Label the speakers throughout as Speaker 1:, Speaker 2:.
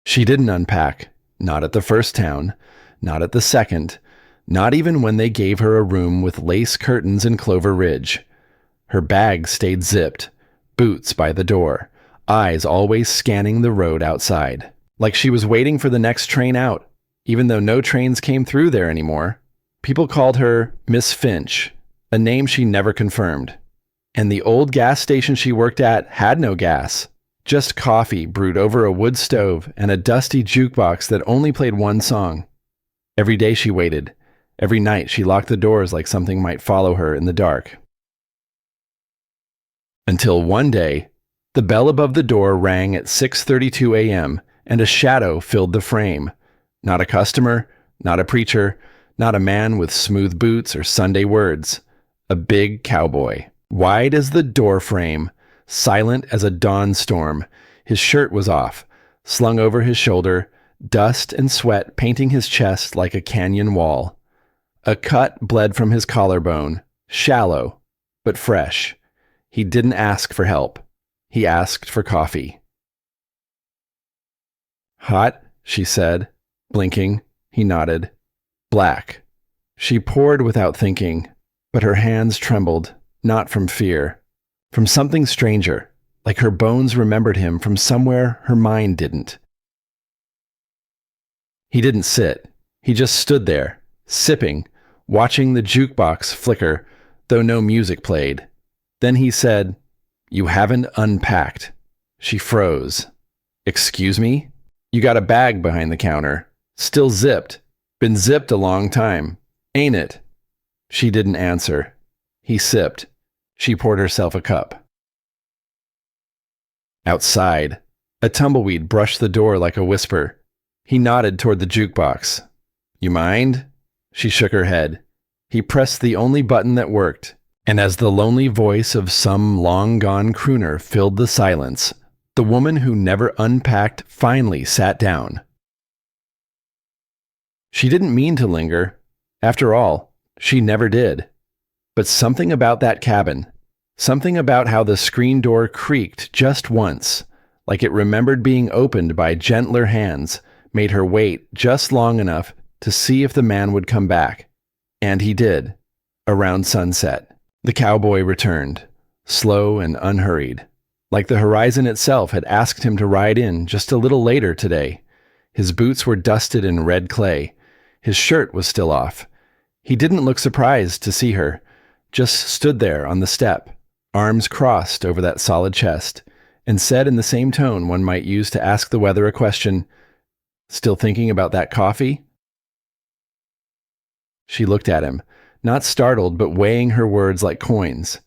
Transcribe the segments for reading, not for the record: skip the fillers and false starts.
Speaker 1: She didn't unpack, not at the first town, not at the second, not even when they gave her a room with lace curtains in Clover Ridge. Her bag stayed zipped, boots by the door, eyes always scanning the road outside, like she was waiting for the next train out, even though no trains came through there anymore. People called her Miss Finch, a name she never confirmed. And the old gas station she worked at had no gas, just coffee brewed over a wood stove and a dusty jukebox that only played one song. Every day she waited. Every night she locked the doors like something might follow her in the dark. Until one day, the bell above the door rang at 6:32 a.m. and a shadow filled the frame. Not a customer, not a preacher, not a man with smooth boots or Sunday words. A big cowboy, wide as the door frame, silent as a dawn storm. His shirt was off, slung over his shoulder, dust and sweat painting his chest like a canyon wall. A cut bled from his collarbone, shallow, but fresh. He didn't ask for help. He asked for coffee. Hot, she said, blinking. He nodded. Black. She poured without thinking, but her hands trembled, not from fear, from something stranger, like her bones remembered him from somewhere her mind didn't. He didn't sit. He just stood there, sipping, watching the jukebox flicker, though no music played. Then he said, "You haven't unpacked." She froze. "Excuse me? You got a bag behind the counter. Still zipped. Been zipped a long time. Ain't it?" She didn't answer. He sipped. She poured herself a cup. Outside, a tumbleweed brushed the door like a whisper. He nodded toward the jukebox. "You mind?" She shook her head. He pressed the only button that worked, and as the lonely voice of some long-gone crooner filled the silence, the woman who never unpacked finally sat down. She didn't mean to linger. After all, she never did. But something about that cabin, something about how the screen door creaked just once, like it remembered being opened by gentler hands, made her wait just long enough to see if the man would come back. And he did. Around sunset, the cowboy returned, slow and unhurried, like the horizon itself had asked him to ride in just a little later today. His boots were dusted in red clay. His shirt was still off. He didn't look surprised to see her, just stood there on the step, arms crossed over that solid chest, and said in the same tone one might use to ask the weather a question, "Still thinking about that coffee?" She looked at him, not startled but weighing her words like coins.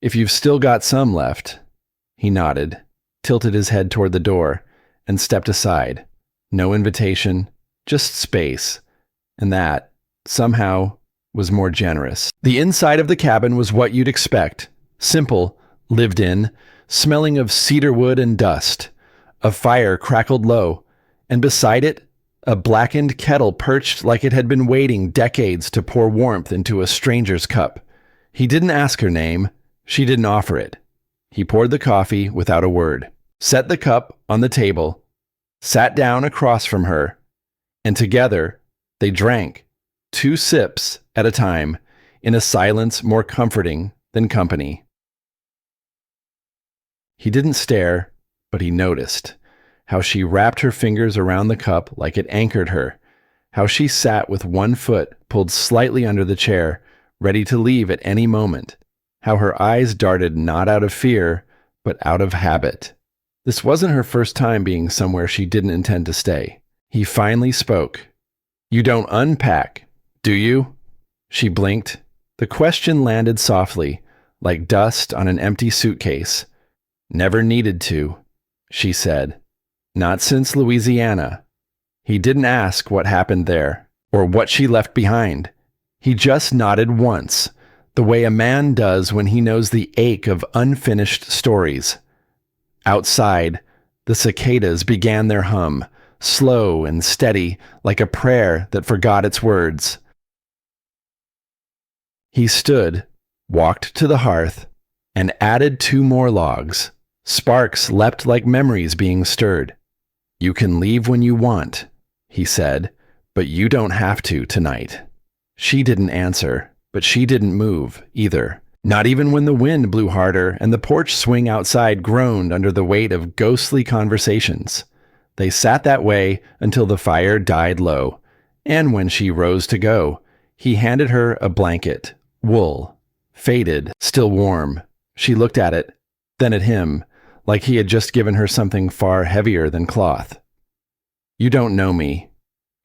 Speaker 1: "If you've still got some left." He nodded, tilted his head toward the door, and stepped aside. No invitation, just space. And that, somehow, was more generous. The inside of the cabin was what you'd expect. Simple, lived in, smelling of cedar wood and dust. A fire crackled low, and beside it, a blackened kettle perched like it had been waiting decades to pour warmth into a stranger's cup. He didn't ask her name. She didn't offer it. He poured the coffee without a word, set the cup on the table, sat down across from her, and together they drank, 2 sips at a time, in a silence more comforting than company. He didn't stare, but he noticed how she wrapped her fingers around the cup like it anchored her, how she sat with one foot pulled slightly under the chair, ready to leave at any moment, how her eyes darted not out of fear, but out of habit. This wasn't her first time being somewhere she didn't intend to stay. He finally spoke. "You don't unpack, do you?" She blinked. The question landed softly, like dust on an empty suitcase. "Never needed to," she said. "Not since Louisiana." He didn't ask what happened there, or what she left behind. He just nodded once, the way a man does when he knows the ache of unfinished stories. Outside, the cicadas began their hum, slow and steady, like a prayer that forgot its words. He stood, walked to the hearth, and added 2 more logs. Sparks leapt like memories being stirred. You can leave when you want, he said, but you don't have to tonight. She didn't answer, but she didn't move either. Not even when the wind blew harder and the porch swing outside groaned under the weight of ghostly conversations. They sat that way until the fire died low, and when she rose to go, he handed her a blanket, wool, faded, still warm. She looked at it, then at him, like he had just given her something far heavier than cloth. You don't know me,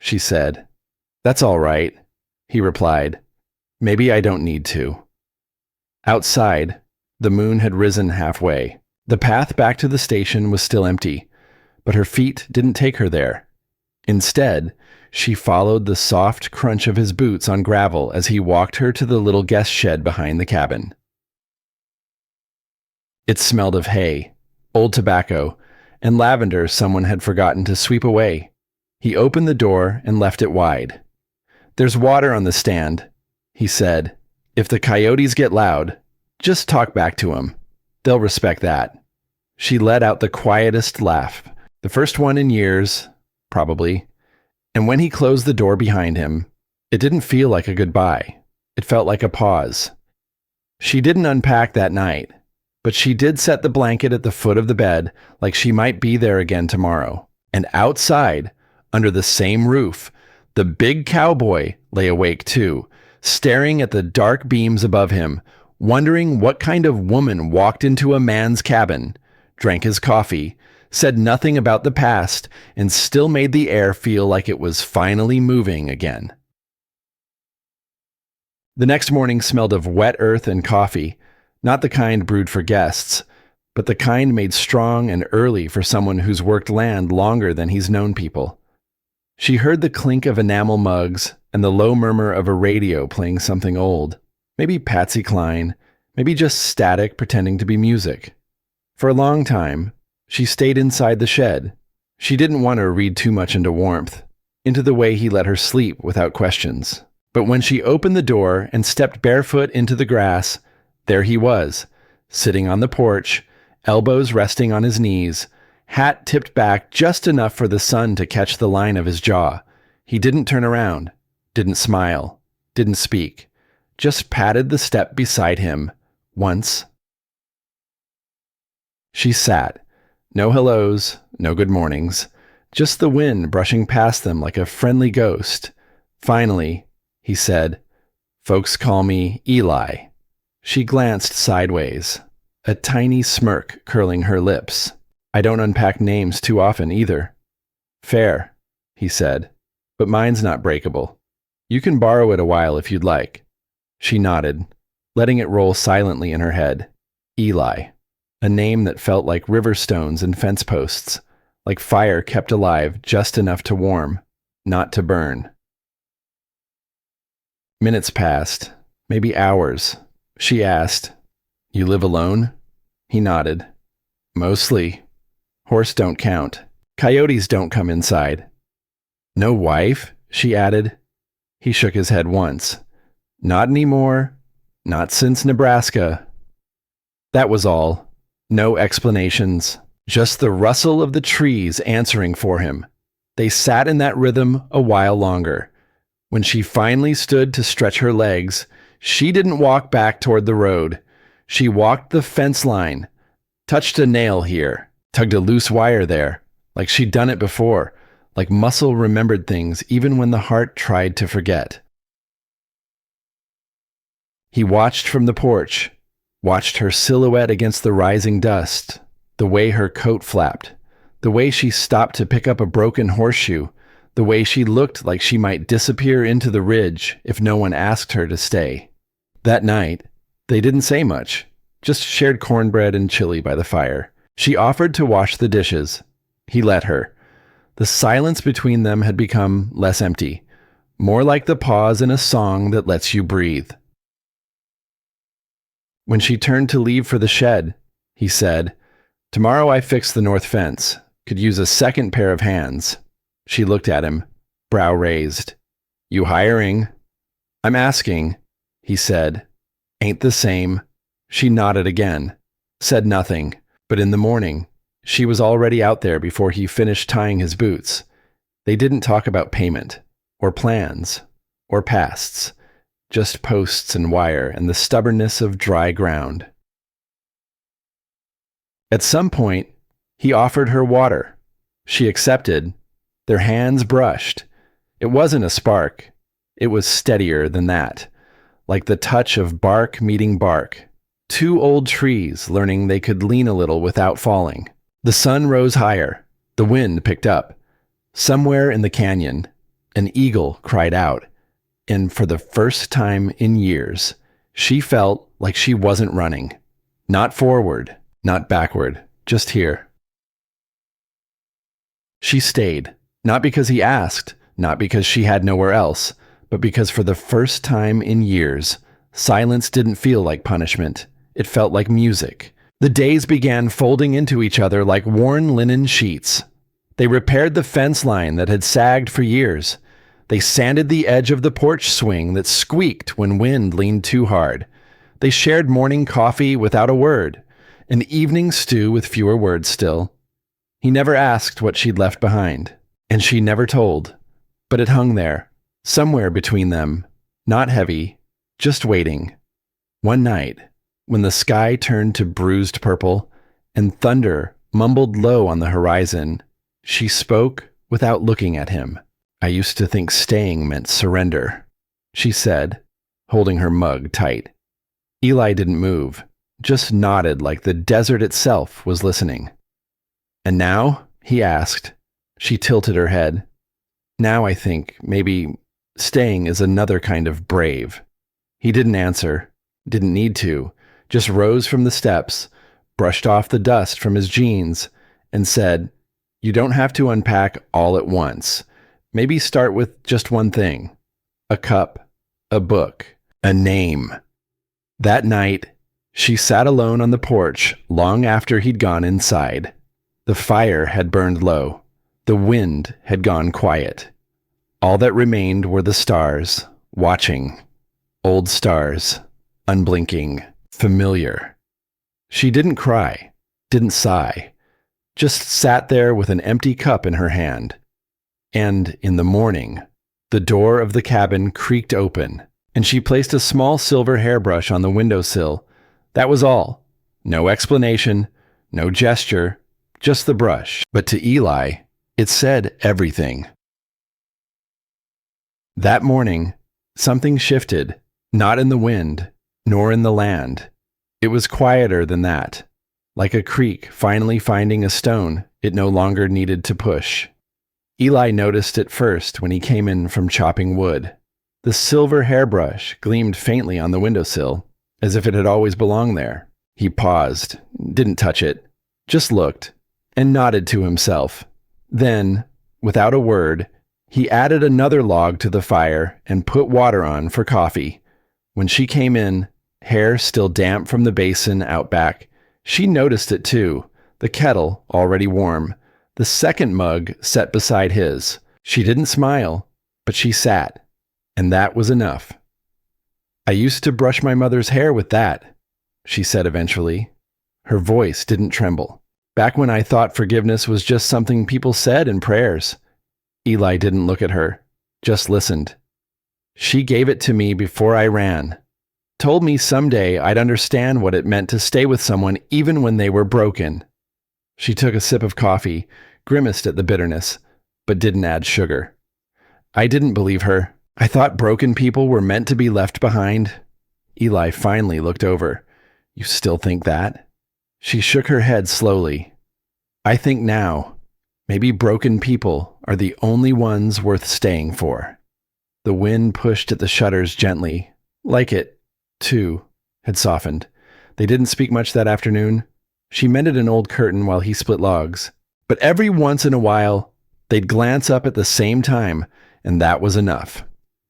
Speaker 1: she said. That's all right, he replied. Maybe I don't need to. Outside, the moon had risen halfway. The path back to the station was still empty, but her feet didn't take her there. Instead, she followed the soft crunch of his boots on gravel as he walked her to the little guest shed behind the cabin. It smelled of hay, old tobacco, and lavender someone had forgotten to sweep away. He opened the door and left it wide. There's water on the stand, he said. If the coyotes get loud, just talk back to them. They'll respect that. She let out the quietest laugh, the first one in years, probably. And when he closed the door behind him, it didn't feel like a goodbye. It felt like a pause. She didn't unpack that night, but she did set the blanket at the foot of the bed like she might be there again tomorrow. And outside, under the same roof, the big cowboy lay awake too, staring at the dark beams above him, wondering what kind of woman walked into a man's cabin, drank his coffee, said nothing about the past, and still made the air feel like it was finally moving again. The next morning smelled of wet earth and coffee, not the kind brewed for guests, but the kind made strong and early for someone who's worked land longer than he's known people. She heard the clink of enamel mugs and the low murmur of a radio playing something old, maybe Patsy Cline, maybe just static pretending to be music. For a long time, she stayed inside the shed. She didn't want to read too much into warmth, into the way he let her sleep without questions. But when she opened the door and stepped barefoot into the grass, there he was, sitting on the porch, elbows resting on his knees, hat tipped back just enough for the sun to catch the line of his jaw. He didn't turn around, didn't smile, didn't speak, just patted the step beside him, once. She sat. No hellos, no good mornings, just the wind brushing past them like a friendly ghost. Finally, he said, "Folks call me Eli." She glanced sideways, a tiny smirk curling her lips. "I don't unpack names too often either." "Fair," he said, "but mine's not breakable. You can borrow it a while if you'd like." She nodded, letting it roll silently in her head. Eli, a name that felt like river stones and fence posts, like fire kept alive just enough to warm, not to burn. Minutes passed, maybe hours. She asked, "You live alone?" He nodded. "Mostly. Horse don't count. Coyotes don't come inside." "No wife?" she added. He shook his head once. "Not anymore. Not since Nebraska." That was all. No explanations. Just the rustle of the trees answering for him. They sat in that rhythm a while longer. When she finally stood to stretch her legs, she didn't walk back toward the road. She walked the fence line, touched a nail here, tugged a loose wire there, like she'd done it before, like muscle remembered things even when the heart tried to forget. He watched from the porch, watched her silhouette against the rising dust, the way her coat flapped, the way she stopped to pick up a broken horseshoe, the way she looked like she might disappear into the ridge if no one asked her to stay. That night, they didn't say much, just shared cornbread and chili by the fire. She offered to wash the dishes. He let her. The silence between them had become less empty, more like the pause in a song that lets you breathe. When she turned to leave for the shed, he said, "Tomorrow I fix the north fence. Could use a second pair of hands." She looked at him, brow raised. "You hiring?" "I'm asking," he said. "Ain't the same." She nodded again, said nothing, but in the morning, She was already out there before he finished tying his boots. They didn't talk about payment, or plans, or pasts, just posts and wire and the stubbornness of dry ground. At some point, he offered her water. She accepted. Their hands brushed. It wasn't a spark. It was steadier than that, like the touch of bark meeting bark. Two old trees learning they could lean a little without falling. The sun rose higher. The wind picked up. Somewhere in the canyon, an eagle cried out, and for the first time in years, she felt like she wasn't running. Not forward, not backward, just here. She stayed, not because he asked, not because she had nowhere else, but because for the first time in years, silence didn't feel like punishment. It felt like music. The days began folding into each other like worn linen sheets. They repaired the fence line that had sagged for years. They sanded the edge of the porch swing that squeaked when wind leaned too hard. They shared morning coffee without a word, an evening stew with fewer words still. He never asked what she'd left behind, and she never told. But it hung there, somewhere between them, not heavy, just waiting. One night, when the sky turned to bruised purple and thunder mumbled low on the horizon, she spoke without looking at him. "I used to think staying meant surrender," she said, holding her mug tight. Eli didn't move, just nodded like the desert itself was listening. "And now?" he asked. She tilted her head. "Now I think maybe staying is another kind of brave." He didn't answer, didn't need to, just rose from the steps, brushed off the dust from his jeans, and said, "You don't have to unpack all at once. Maybe start with just one thing. A cup, a book, a name." That night, she sat alone on the porch long after he'd gone inside. The fire had burned low. The wind had gone quiet. All that remained were the stars, watching. Old stars, unblinking, familiar. She didn't cry, didn't sigh, just sat there with an empty cup in her hand. And in the morning, the door of the cabin creaked open, and she placed a small silver hairbrush on the windowsill. That was all. No explanation, no gesture, just the brush. But to Eli, it said everything. That morning, something shifted, not in the wind, nor in the land. It was quieter than that, like a creek finally finding a stone it no longer needed to push. Eli noticed it first when he came in from chopping wood. The silver hairbrush gleamed faintly on the windowsill, as if it had always belonged there. He paused, didn't touch it, just looked, and nodded to himself. Then, without a word, he added another log to the fire and put water on for coffee. When she came in, hair still damp from the basin out back, she noticed it too, the kettle already warm, the second mug set beside his. She didn't smile, but she sat, and that was enough. "I used to brush my mother's hair with that," she said eventually. Her voice didn't tremble. "Back when I thought forgiveness was just something people said in prayers." Eli didn't look at her, just listened. "She gave it to me before I ran. Told me someday I'd understand what it meant to stay with someone even when they were broken." She took a sip of coffee, grimaced at the bitterness, but didn't add sugar. "I didn't believe her. I thought broken people were meant to be left behind." Eli finally looked over. "You still think that?" She shook her head slowly. "I think now, maybe broken people are the only ones worth staying for." The wind pushed at the shutters gently, like it, too, had softened. They didn't speak much that afternoon. She mended an old curtain while he split logs. But every once in a while, they'd glance up at the same time, and that was enough.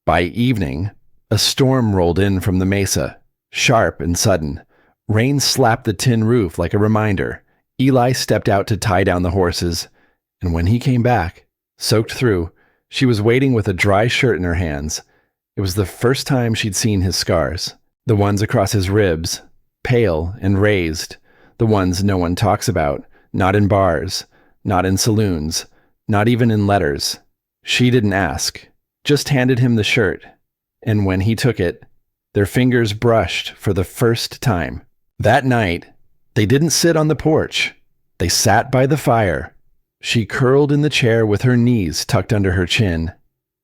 Speaker 1: By evening, a storm rolled in from the mesa, sharp and sudden. Rain slapped the tin roof like a reminder. Eli stepped out to tie down the horses, and when he came back, soaked through, she was waiting with a dry shirt in her hands. It was the first time she'd seen his scars, the ones across his ribs, pale and raised, the ones no one talks about, Not in bars, not in saloons, not even in letters. She didn't ask, just handed him the shirt. And when he took it, their fingers brushed for the first time. That night, they didn't sit on the porch. They sat by the fire. She curled in the chair with her knees tucked under her chin.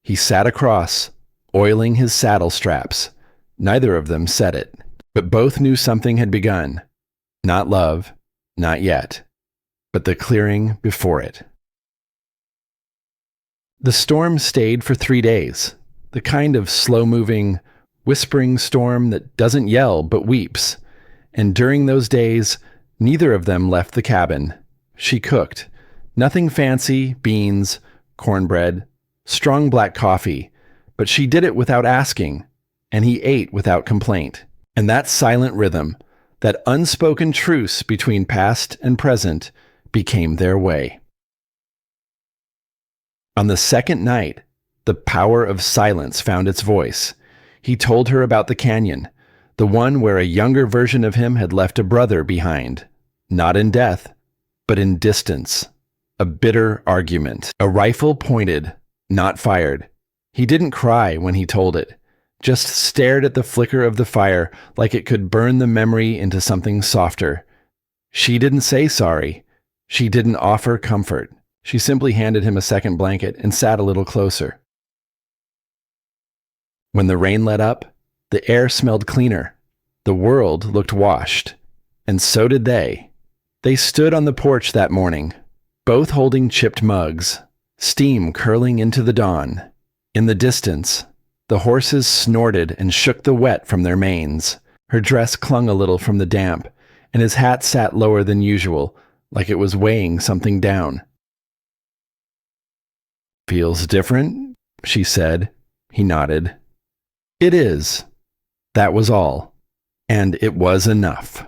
Speaker 1: He sat across, oiling his saddle straps. Neither of them said it, but both knew something had begun. Not love, not yet, but the clearing before it. The storm stayed for 3 days, the kind of slow-moving, whispering storm that doesn't yell but weeps. And during those days, neither of them left the cabin. She cooked. Nothing fancy, beans, cornbread, strong black coffee, but she did it without asking, and he ate without complaint. And that silent rhythm, that unspoken truce between past and present, became their way. On the second night, the power of silence found its voice. He told her about the canyon, the one where a younger version of him had left a brother behind, not in death, but in distance. A bitter argument, a rifle pointed, not fired. He didn't cry when he told it, just stared at the flicker of the fire like it could burn the memory into something softer. She didn't say sorry. She didn't offer comfort. She simply handed him a second blanket and sat a little closer. When the rain let up, the air smelled cleaner. The world looked washed. And so did they. They stood on the porch that morning, both holding chipped mugs, steam curling into the dawn. In the distance, the horses snorted and shook the wet from their manes. Her dress clung a little from the damp, and his hat sat lower than usual, like it was weighing something down. "Feels different?" she said. He nodded. "It is." That was all. And it was enough.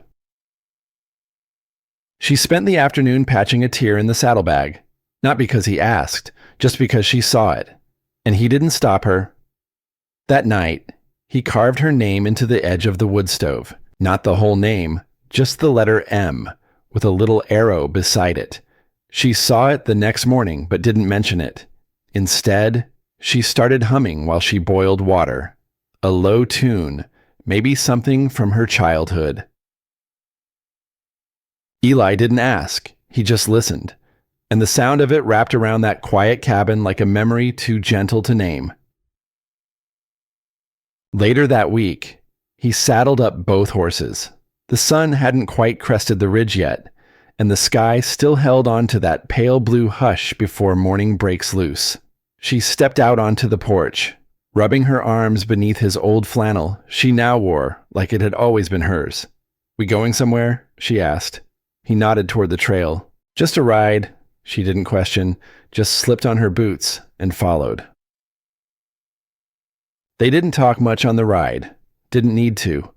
Speaker 1: She spent the afternoon patching a tear in the saddlebag, not because he asked, just because she saw it. And he didn't stop her. That night, he carved her name into the edge of the wood stove. Not the whole name, just the letter M, with a little arrow beside it. She saw it the next morning, but didn't mention it. Instead, she started humming while she boiled water. A low tune, maybe something from her childhood. Eli didn't ask, he just listened, and the sound of it wrapped around that quiet cabin like a memory too gentle to name. Later that week, he saddled up both horses. The sun hadn't quite crested the ridge yet, and the sky still held on to that pale blue hush before morning breaks loose. She stepped out onto the porch, rubbing her arms beneath his old flannel she now wore like it had always been hers. "We going somewhere?" she asked. He nodded toward the trail. "Just a ride." She didn't question, just slipped on her boots and followed. They didn't talk much on the ride. Didn't need to.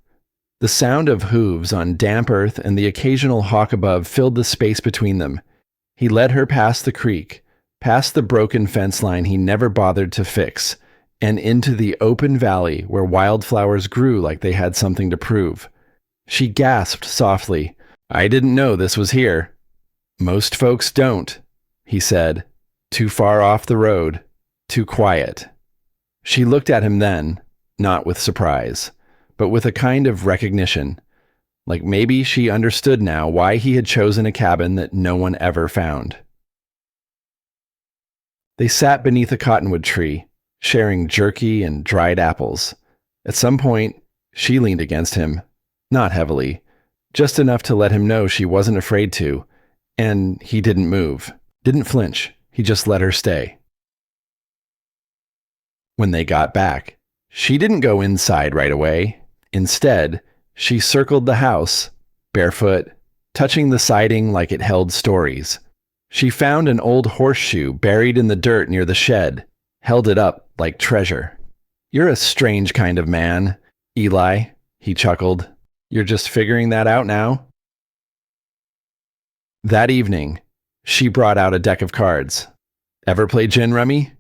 Speaker 1: The sound of hooves on damp earth and the occasional hawk above filled the space between them. He led her past the creek, past the broken fence line he never bothered to fix, and into the open valley where wildflowers grew like they had something to prove. She gasped softly. "I didn't know this was here." "Most folks don't," he said. "Too far off the road. Too quiet." She looked at him then, not with surprise, but with a kind of recognition, like maybe she understood now why he had chosen a cabin that no one ever found. They sat beneath a cottonwood tree, sharing jerky and dried apples. At some point, she leaned against him, not heavily, just enough to let him know she wasn't afraid to, and he didn't move, didn't flinch, he just let her stay. When they got back, she didn't go inside right away. Instead, she circled the house, barefoot, touching the siding like it held stories. She found an old horseshoe buried in the dirt near the shed, held it up like treasure. "You're a strange kind of man, Eli," he chuckled. "You're just figuring that out now?" That evening, she brought out a deck of cards. "Ever play gin rummy?"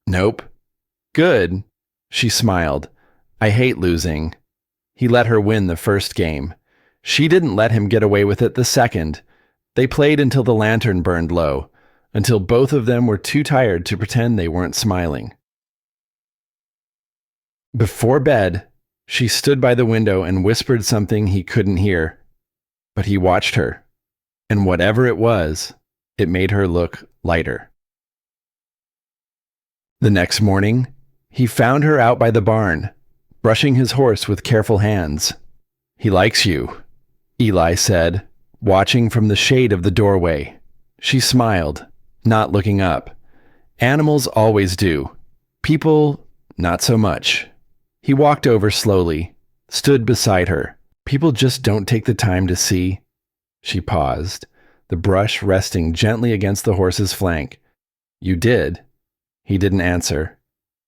Speaker 1: "Nope." "Good." She smiled. "I hate losing." He let her win the first game. She didn't let him get away with it the second. They played until the lantern burned low, until both of them were too tired to pretend they weren't smiling. Before bed, she stood by the window and whispered something he couldn't hear, but he watched her, and whatever it was, it made her look lighter. The next morning, he found her out by the barn, brushing his horse with careful hands. "He likes you," Eli said, watching from the shade of the doorway. She smiled, not looking up. Animals always do. People, not so much. He walked over slowly, stood beside her. People just don't take the time to see. She paused, the brush resting gently against the horse's flank. "You did." He didn't answer.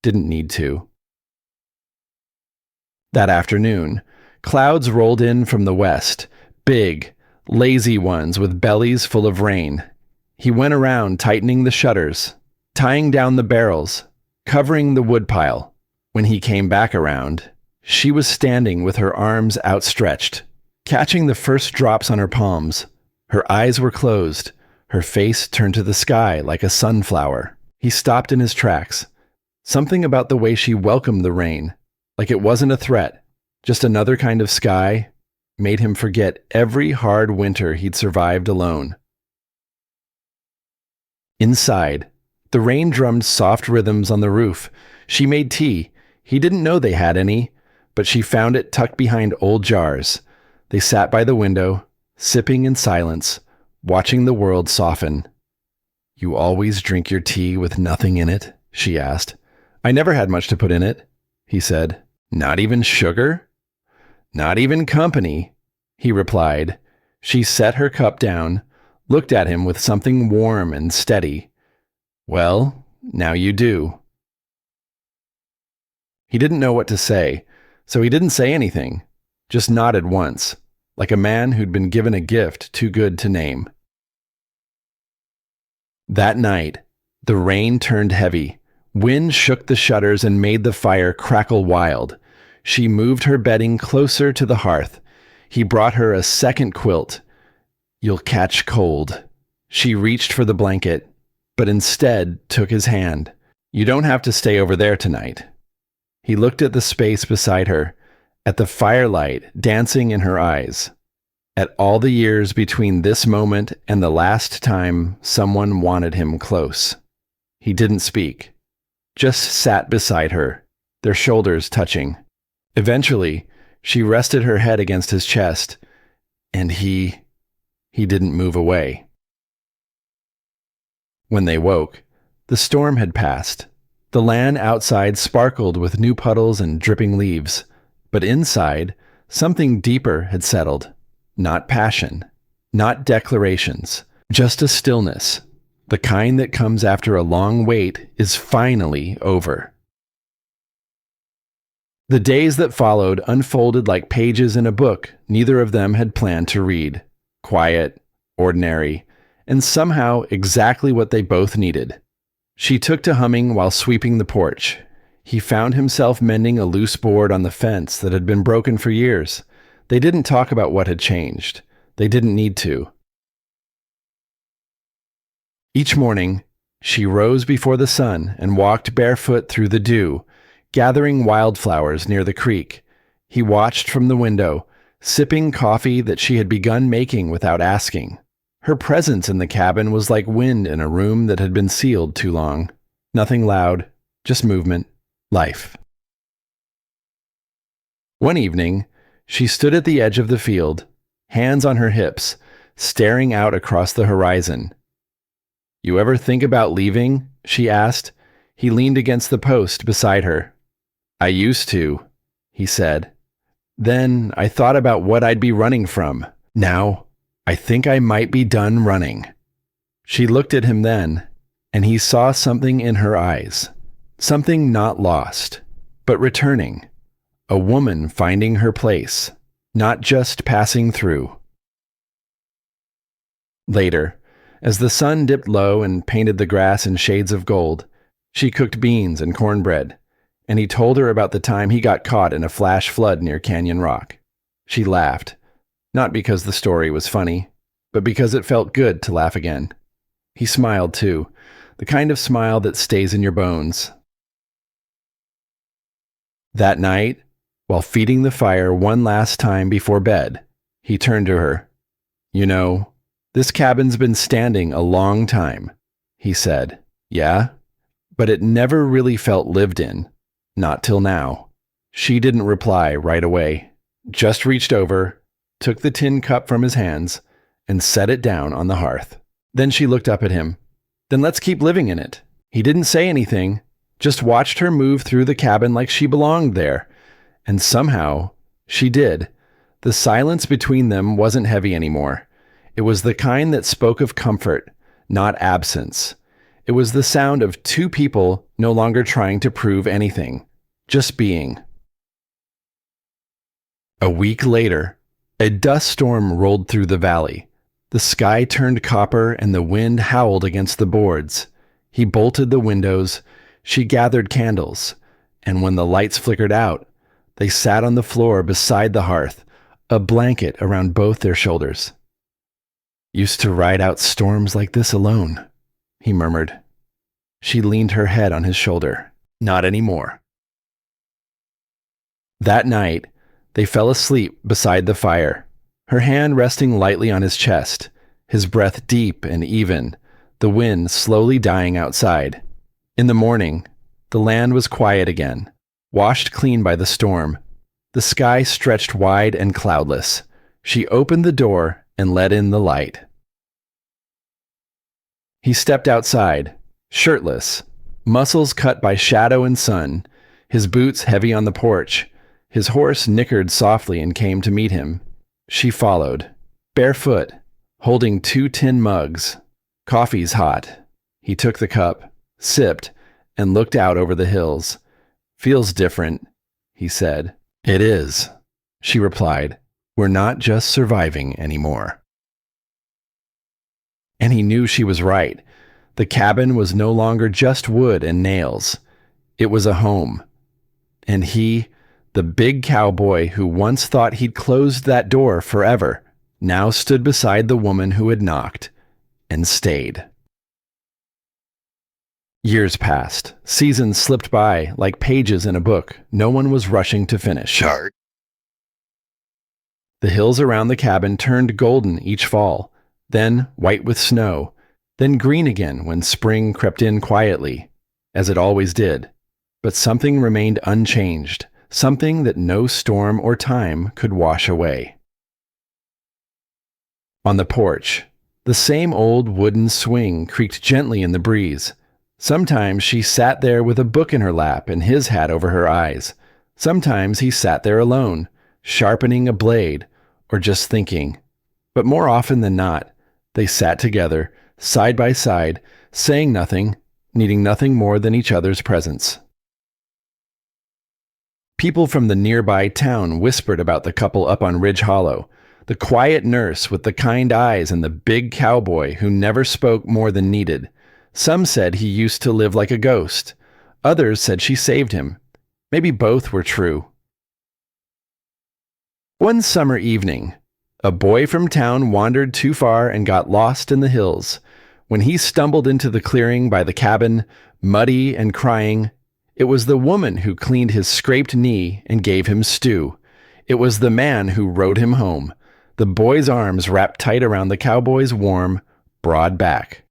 Speaker 1: Didn't need to. That afternoon, clouds rolled in from the west, big, lazy ones with bellies full of rain. He went around tightening the shutters, tying down the barrels, covering the woodpile. When he came back around, she was standing with her arms outstretched, catching the first drops on her palms. Her eyes were closed, her face turned to the sky like a sunflower. He stopped in his tracks. Something about the way she welcomed the rain, like it wasn't a threat, just another kind of sky, made him forget every hard winter he'd survived alone. Inside, the rain drummed soft rhythms on the roof. She made tea. He didn't know they had any, but she found it tucked behind old jars. They sat by the window, sipping in silence, watching the world soften. "You always drink your tea with nothing in it?" she asked. "I never had much to put in it," he said. "Not even sugar?" "Not even company," he replied. She set her cup down, looked at him with something warm and steady. "Well, now you do." He didn't know what to say, so he didn't say anything, just nodded once, like a man who'd been given a gift too good to name. That night, the rain turned heavy. Wind shook the shutters and made the fire crackle wild. She moved her bedding closer to the hearth. He brought her a second quilt. "You'll catch cold." She reached for the blanket, but instead took his hand. "You don't have to stay over there tonight." He looked at the space beside her, at the firelight dancing in her eyes, at all the years between this moment and the last time someone wanted him close. He didn't speak, just sat beside her, their shoulders touching. Eventually, she rested her head against his chest, and he didn't move away. When they woke, the storm had passed. The land outside sparkled with new puddles and dripping leaves, but inside, something deeper had settled. Not passion, not declarations, just a stillness. The kind that comes after a long wait is finally over. The days that followed unfolded like pages in a book neither of them had planned to read. Quiet, ordinary, and somehow exactly what they both needed. She took to humming while sweeping the porch. He found himself mending a loose board on the fence that had been broken for years. They didn't talk about what had changed. They didn't need to. Each morning, she rose before the sun and walked barefoot through the dew, gathering wildflowers near the creek. He watched from the window, sipping coffee that she had begun making without asking. Her presence in the cabin was like wind in a room that had been sealed too long. Nothing loud, just movement, life. One evening, she stood at the edge of the field, hands on her hips, staring out across the horizon. "You ever think about leaving?" she asked. He leaned against the post beside her. "I used to," he said. "Then I thought about what I'd be running from. Now, I think I might be done running." She looked at him then, and he saw something in her eyes. Something not lost, but returning. A woman finding her place, not just passing through. Later, as the sun dipped low and painted the grass in shades of gold, she cooked beans and cornbread, and he told her about the time he got caught in a flash flood near Canyon Rock. She laughed, not because the story was funny, but because it felt good to laugh again. He smiled too, the kind of smile that stays in your bones. That night, while feeding the fire one last time before bed, he turned to her. "You know, this cabin's been standing a long time," he said. "Yeah? But it never really felt lived in. Not till now." She didn't reply right away, just reached over, took the tin cup from his hands, and set it down on the hearth. Then she looked up at him. "Then let's keep living in it." He didn't say anything, just watched her move through the cabin like she belonged there. And somehow, she did. The silence between them wasn't heavy anymore. It was the kind that spoke of comfort, not absence. It was the sound of two people no longer trying to prove anything, just being. A week later, a dust storm rolled through the valley. The sky turned copper and the wind howled against the boards. He bolted the windows. She gathered candles, and when the lights flickered out, they sat on the floor beside the hearth, a blanket around both their shoulders. "Used to ride out storms like this alone," he murmured. She leaned her head on his shoulder. "Not anymore." That night, they fell asleep beside the fire, her hand resting lightly on his chest, his breath deep and even, the wind slowly dying outside. In the morning, the land was quiet again, washed clean by the storm. The sky stretched wide and cloudless. She opened the door and let in the light. He stepped outside, shirtless, muscles cut by shadow and sun, his boots heavy on the porch. His horse nickered softly and came to meet him. She followed, barefoot, holding 2 tin mugs. "Coffee's hot." He took the cup, sipped, and looked out over the hills. "Feels different," he said. "It is," she replied. "We're not just surviving anymore." And he knew she was right. The cabin was no longer just wood and nails. It was a home. And he, the big cowboy who once thought he'd closed that door forever, now stood beside the woman who had knocked and stayed. Years passed. Seasons slipped by like pages in a book no one was rushing to finish. The hills around the cabin turned golden each fall, then white with snow, then green again when spring crept in quietly, as it always did. But something remained unchanged, something that no storm or time could wash away. On the porch, the same old wooden swing creaked gently in the breeze. Sometimes she sat there with a book in her lap and his hat over her eyes. Sometimes he sat there alone, sharpening a blade, or just thinking. But more often than not, they sat together, side by side, saying nothing, needing nothing more than each other's presence. People from the nearby town whispered about the couple up on Ridge Hollow, the quiet nurse with the kind eyes and the big cowboy who never spoke more than needed. Some said he used to live like a ghost. Others said she saved him. Maybe both were true. One summer evening, a boy from town wandered too far and got lost in the hills. When he stumbled into the clearing by the cabin, muddy and crying, it was the woman who cleaned his scraped knee and gave him stew. It was the man who rode him home, the boy's arms wrapped tight around the cowboy's warm, broad back.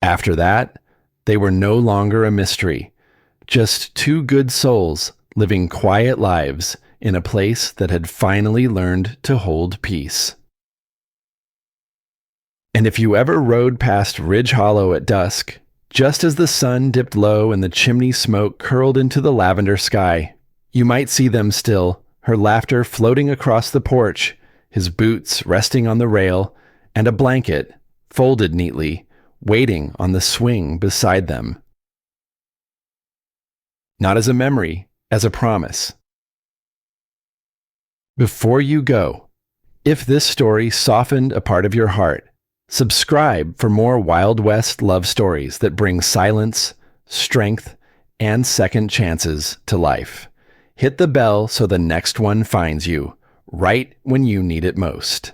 Speaker 1: After that, they were no longer a mystery, just 2 good souls living quiet lives in a place that had finally learned to hold peace. And if you ever rode past Ridge Hollow at dusk, just as the sun dipped low and the chimney smoke curled into the lavender sky, you might see them still, her laughter floating across the porch, his boots resting on the rail, and a blanket, folded neatly, waiting on the swing beside them. Not as a memory, as a promise. Before you go, if this story softened a part of your heart, subscribe for more Wild West love stories that bring silence, strength, and second chances to life. Hit the bell so the next one finds you, right when you need it most.